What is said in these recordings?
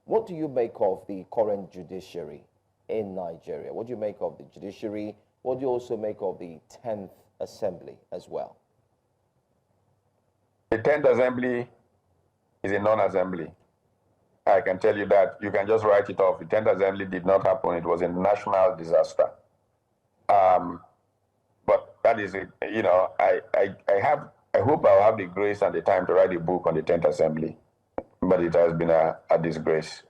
What do you make of the current judiciary in Nigeria? What do you make of the judiciary? What do you also make of the 10th Assembly as well? The 10th Assembly is a non-assembly. I can tell you that. You can just write it off. The 10th Assembly did not happen. It was a national disaster. But that is it. You know, I hope I'll have the grace and the time to write a book on the 10th Assembly, but it has been a disgrace.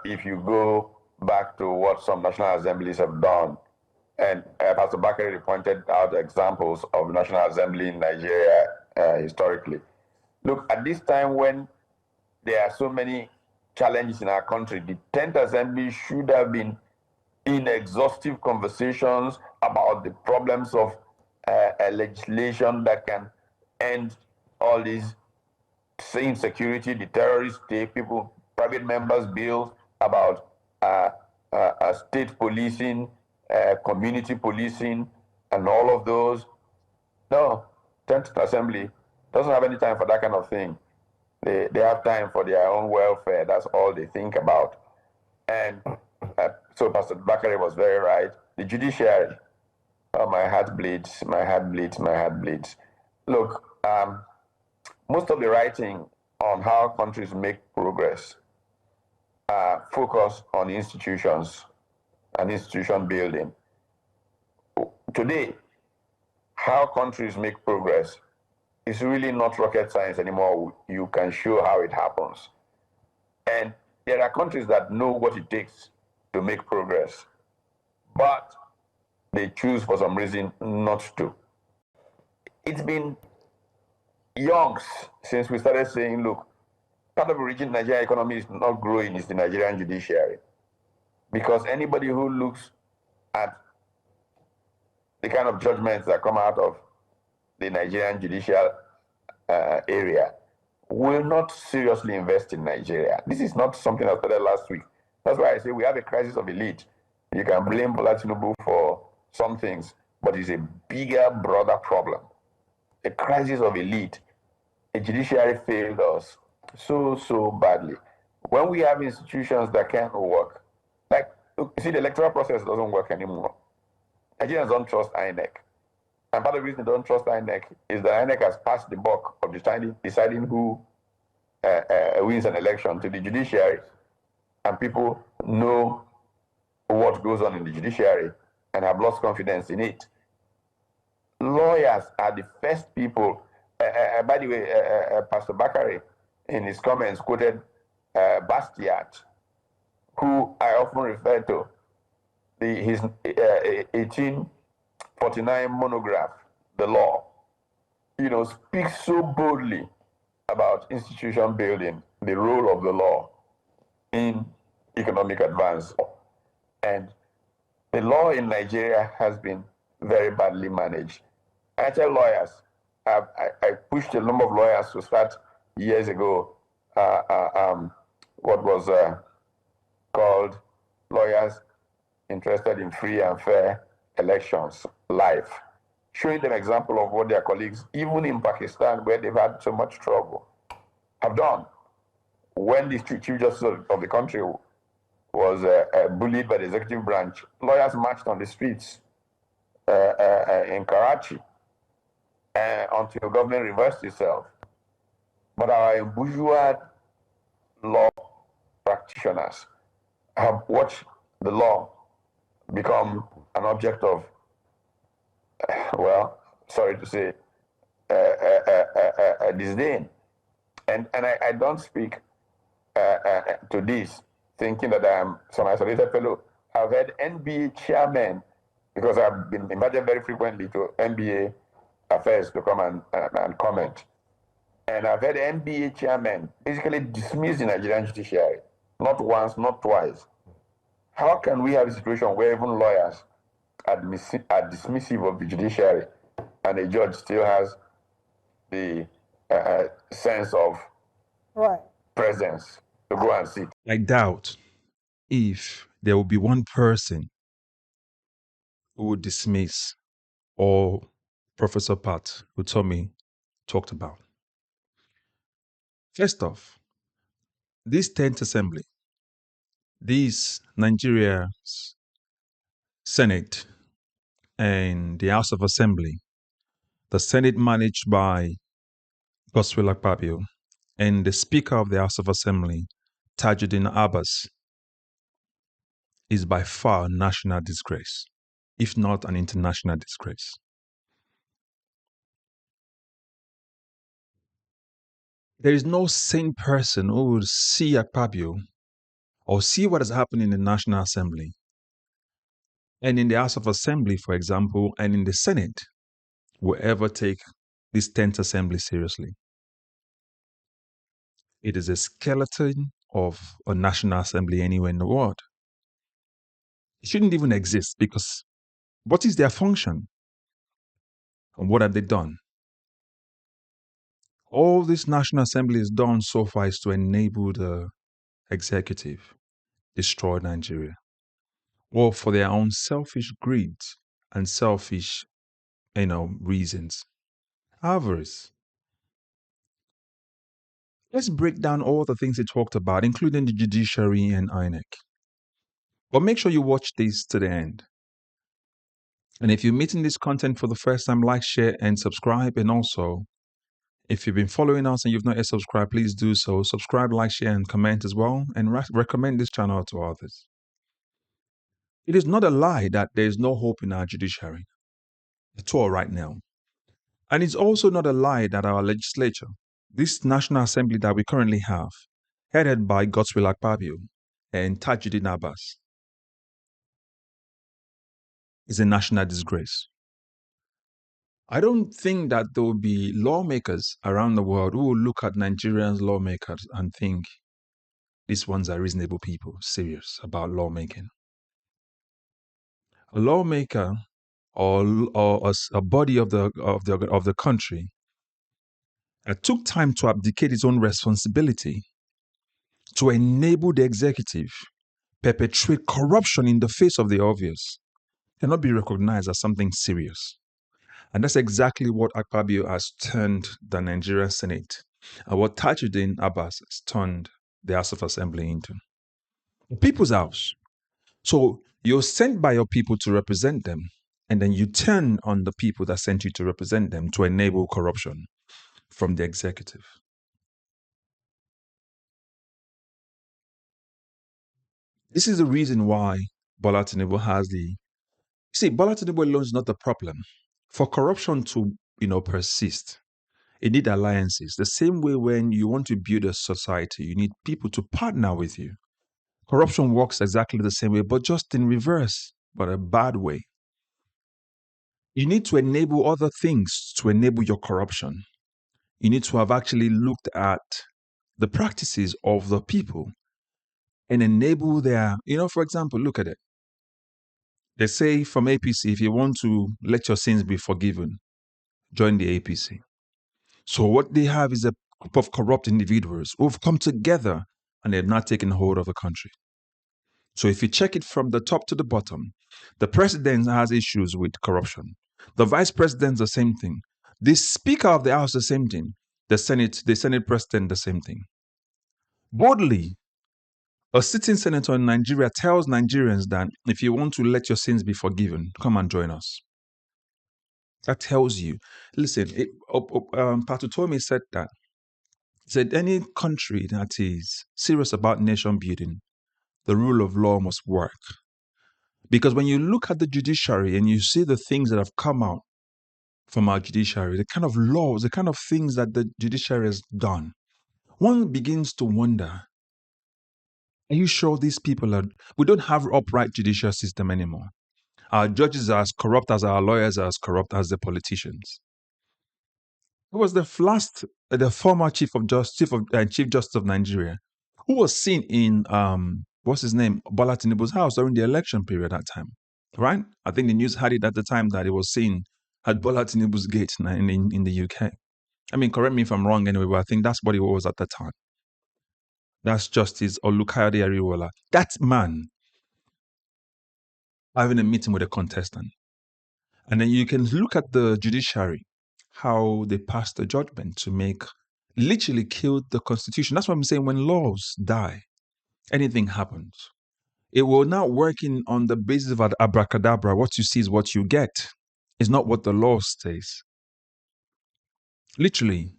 If you go back to what some national assemblies have done, and Pastor Bakare pointed out examples of National Assembly in Nigeria historically. Look, at this time when there are so many challenges in our country, the 10th Assembly should have been in exhaustive conversations about the problems of legislation that can end all these insecurity, the terrorists take people, private members' bills about state policing, community policing, and all of those. No, 10th Assembly doesn't have any time for that kind of thing. They have time for their own welfare. That's all they think about. And so Pastor Bakare was very right. The judiciary, oh, my heart bleeds, my heart bleeds, my heart bleeds. Look, most of the writing on how countries make progress focus on institutions and institution building. Today, how countries make progress is really not rocket science anymore. You can show how it happens. And there are countries that know what it takes to make progress, but they choose for some reason not to. It's been yonks since we started saying, look, part of the reason Nigerian economy is not growing is the Nigerian judiciary. Because anybody who looks at the kind of judgments that come out of the Nigerian judicial area will not seriously invest in Nigeria. This is not something that started last week. That's why I say we have a crisis of elite. You can blame Bola Tinubu for some things, but it's a bigger, broader problem. A crisis of elite. A judiciary failed us so badly. When we have institutions that can't work, like, look, you see, the electoral process doesn't work anymore. Nigerians don't trust INEC. And part of the reason they don't trust INEC is that INEC has passed the buck of deciding who wins an election to the judiciary. And people know what goes on in the judiciary and have lost confidence in it. Lawyers are the first people. By the way, Pastor Bakare, in his comments, quoted Bastiat, who I often refer to, his 1849 monograph, The Law, speaks so boldly about institution building, the role of the law in economic advance. And the law in Nigeria has been very badly managed. I tell lawyers, I pushed a number of lawyers to start years ago what was called Lawyers Interested in Free and Fair Elections Live, showing them example of what their colleagues, even in Pakistan, where they've had so much trouble, have done. When the Chief Justice of the country was bullied by the executive branch, lawyers marched on the streets in Karachi until government reversed itself. But our bourgeois law practitioners have watched the law become an object of, well, sorry to say, disdain. And I don't speak to this thinking that I am some isolated fellow. I've had NBA chairmen, because I've been invited very frequently to NBA affairs to come and comment. And I've had NBA chairmen basically dismiss the Nigerian judiciary, not once, not twice. How can we have a situation where even lawyers are dismissive of the judiciary and a judge still has the sense of presence to go and sit? I doubt if there will be one person who would dismiss all Professor Pat Utomi talked about. First off, this 10th assembly, this Nigeria's Senate and the House of Assembly, the Senate managed by Godswill Akpabio, and the Speaker of the House of Assembly, Tajudeen Abbas, is by far a national disgrace, if not an international disgrace. There is no sane person who would see Akpabio or see what has happened in the National Assembly and in the House of Assembly, for example, and in the Senate, will ever take this 10th Assembly seriously. It is a skeleton of a National Assembly anywhere in the world. It shouldn't even exist because what is their function? And what have they done? All this National Assembly has done so far is to enable the executive destroy Nigeria, or for their own selfish greed and selfish, reasons. Avarice. Let's break down all the things he talked about, including the judiciary and INEC. But make sure you watch this to the end. And if you're meeting this content for the first time, like, share, and subscribe. And also, if you've been following us and you've not yet subscribed, please do so. Subscribe, like, share, and comment as well. And recommend this channel to others. It is not a lie that there is no hope in our judiciary at all right now. And it's also not a lie that our legislature, this National Assembly that we currently have, headed by Godswill Akpabio and Tajudeen Abbas, is a national disgrace. I don't think that there will be lawmakers around the world who will look at Nigerian lawmakers and think these ones are reasonable people, serious about lawmaking. A lawmaker or a body of the country that took time to abdicate its own responsibility to enable the executive perpetrate corruption in the face of the obvious cannot be recognized as something serious. And that's exactly what Akpabio has turned the Nigerian Senate and what Tajudeen Abbas has turned the House of Assembly into. The people's house. So you're sent by your people to represent them, and then you turn on the people that sent you to represent them to enable corruption from the executive. This is the reason why Bola Tinubu has Bola Tinubu alone is not the problem. For corruption to, persist, it needs alliances. The same way when you want to build a society, you need people to partner with you. Corruption works exactly the same way, but just in reverse, but a bad way. You need to enable other things to enable your corruption. You need to have actually looked at the practices of the people and enable their, for example, look at it. They say from APC, if you want to let your sins be forgiven, join the APC. So what they have is a group of corrupt individuals who've come together and they've not taken hold of the country. So if you check it from the top to the bottom, the president has issues with corruption. The vice president, the same thing. The speaker of the house, the same thing. The Senate president, the same thing. Boldly, a sitting senator in Nigeria tells Nigerians that if you want to let your sins be forgiven, come and join us. That tells you. Listen, Utomi said that. He said any country that is serious about nation building, the rule of law must work. Because when you look at the judiciary and you see the things that have come out from our judiciary, the kind of laws, the kind of things that the judiciary has done, one begins to wonder, are you sure these people we don't have an upright judicial system anymore. Our judges are as corrupt as our lawyers are as corrupt as the politicians. It was the former Chief Justice of Nigeria, who was seen in, what's his name, Bola Tinubu's house during the election period at that time, right? I think the news had it at the time that it was seen at Bola Tinubu's gate in the UK. I mean, correct me if I'm wrong anyway, but I think that's what it was at the time. That's Justice Olukayode Ariwola. That man having a meeting with a contestant. And then you can look at the judiciary, how they passed the judgment to make literally killed the Constitution. That's what I'm saying. When laws die, anything happens. It will not work on the basis of abracadabra. What you see is what you get. It's not what the law says. Literally.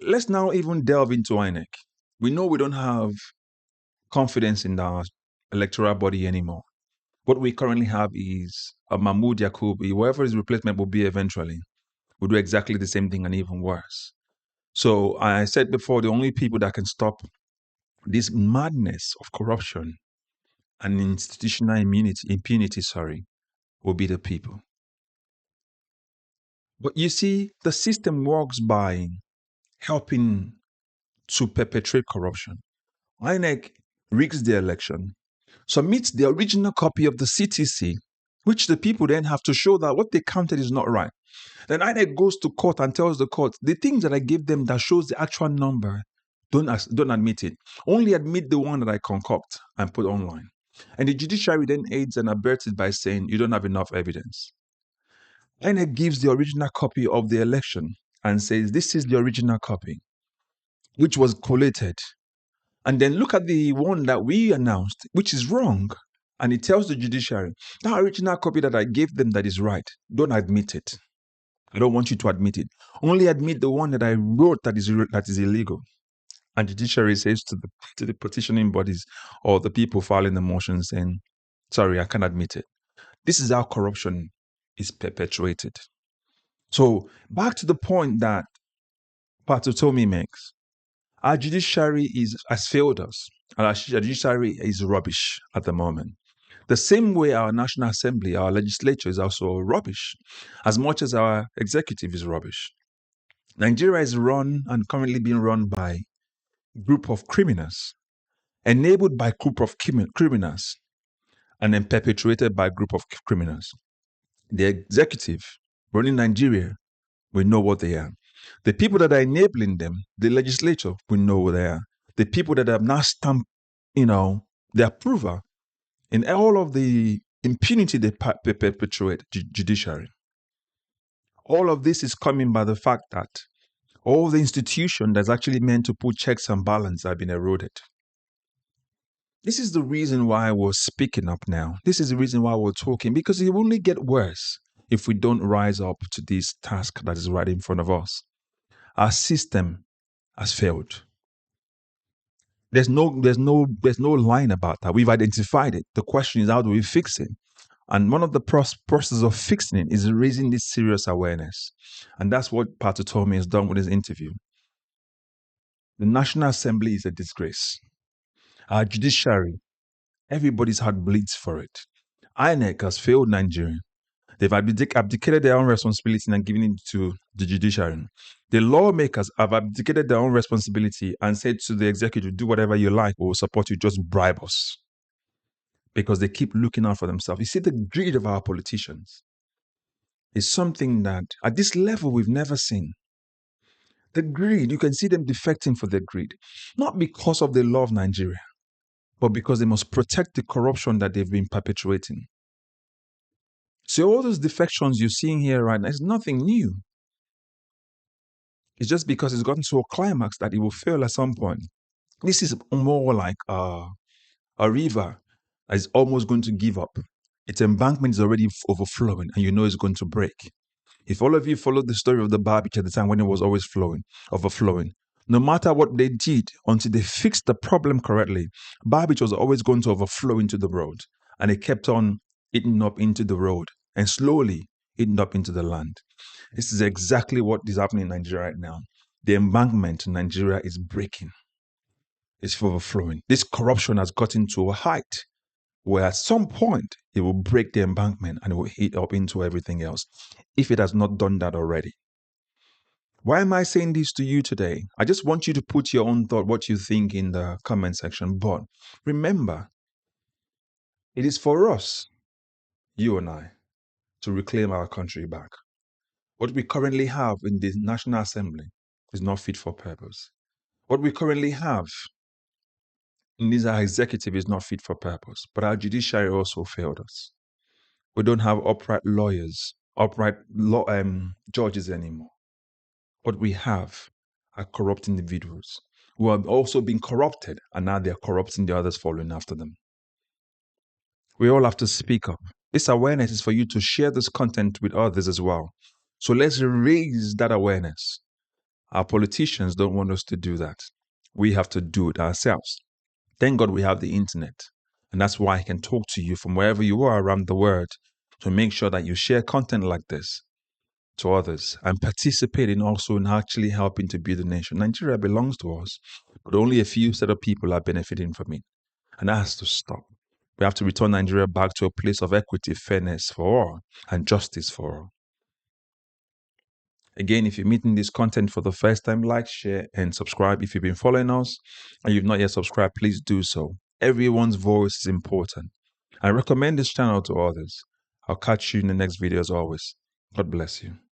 Let's now even delve into INEC. We know we don't have confidence in our electoral body anymore. What we currently have is a Mahmoud Yakubu, whoever his replacement will be eventually, will do exactly the same thing and even worse. So I said before, the only people that can stop this madness of corruption and institutional impunity, will be the people. But you see, the system works by helping to perpetrate corruption. INEC rigs the election, submits the original copy of the CTC, which the people then have to show that what they counted is not right. Then INEC goes to court and tells the court, the things that I gave them that shows the actual number, don't admit it. Only admit the one that I concoct and put online. And the judiciary then aids and abets it by saying, you don't have enough evidence. INEC gives the original copy of the election and says, this is the original copy, which was collated. And then look at the one that we announced, which is wrong. And it tells the judiciary, that original copy that I gave them that is right, don't admit it. I don't want you to admit it. Only admit the one that I wrote that is illegal. And the judiciary says to the petitioning bodies or the people filing the motion saying, sorry, I can't admit it. This is how corruption is perpetuated. So back to the point that Pat Utomi makes. Our judiciary has failed us. And our judiciary is rubbish at the moment. The same way our National Assembly, our legislature is also rubbish, as much as our executive is rubbish. Nigeria is run and currently being run by a group of criminals, enabled by a group of criminals, and then perpetuated by a group of criminals. The executive running Nigeria, we know what they are. The people that are enabling them, the legislature, we know what they are. The people that have now stamped, the approval in all of the impunity they perpetuate, judiciary. All of this is coming by the fact that all the institution that's actually meant to put checks and balance have been eroded. This is the reason why we're speaking up now. This is the reason why we're talking, because it will only get worse if we don't rise up to this task that is right in front of us. Our system has failed. There's no line about that. We've identified it. The question is, how do we fix it? And one of the processes of fixing it is raising this serious awareness. And that's what Pat Utomi has done with his interview. The National Assembly is a disgrace. Our judiciary, everybody's heart bleeds for it. INEC has failed Nigeria. They've abdicated their own responsibility and given it to the judiciary. The lawmakers have abdicated their own responsibility and said to the executive, do whatever you like, we'll support you, just bribe us. Because they keep looking out for themselves. You see, the greed of our politicians is something that at this level we've never seen. The greed, you can see them defecting for their greed. Not because of the law of Nigeria, but because they must protect the corruption that they've been perpetuating. So all those defections you're seeing here right now is nothing new. It's just because it's gotten to a climax that it will fail at some point. This is more like a river that is almost going to give up. Its embankment is already overflowing and you know it's going to break. If all of you followed the story of the Barbich at the time when it was always overflowing, no matter what they did until they fixed the problem correctly, Barbich was always going to overflow into the road. And it kept on eating up into the road and slowly eating up into the land. This is exactly what is happening in Nigeria right now. The embankment in Nigeria is breaking. It's overflowing. This corruption has gotten to a height where at some point it will break the embankment and it will eat up into everything else, if it has not done that already. Why am I saying this to you today? I just want you to put your own thought, what you think, in the comment section. But remember, it is for us, you and I, to reclaim our country back. What we currently have in the National Assembly is not fit for purpose. What we currently have in this our executive is not fit for purpose. But our judiciary also failed us. We don't have upright lawyers, upright judges anymore. What we have are corrupt individuals who have also been corrupted, and now they're corrupting the others following after them. We all have to speak up. This awareness is for you to share this content with others as well. So let's raise that awareness. Our politicians don't want us to do that. We have to do it ourselves. Thank God we have the internet. And that's why I can talk to you from wherever you are around the world to make sure that you share content like this to others and participate in also in actually helping to build the nation. Nigeria belongs to us, but only a few set of people are benefiting from it. And that has to stop. We have to return Nigeria back to a place of equity, fairness for all, and justice for all. Again, if you're meeting this content for the first time, like, share, and subscribe. If you've been following us and you've not yet subscribed, please do so. Everyone's voice is important. I recommend this channel to others. I'll catch you in the next video as always. God bless you.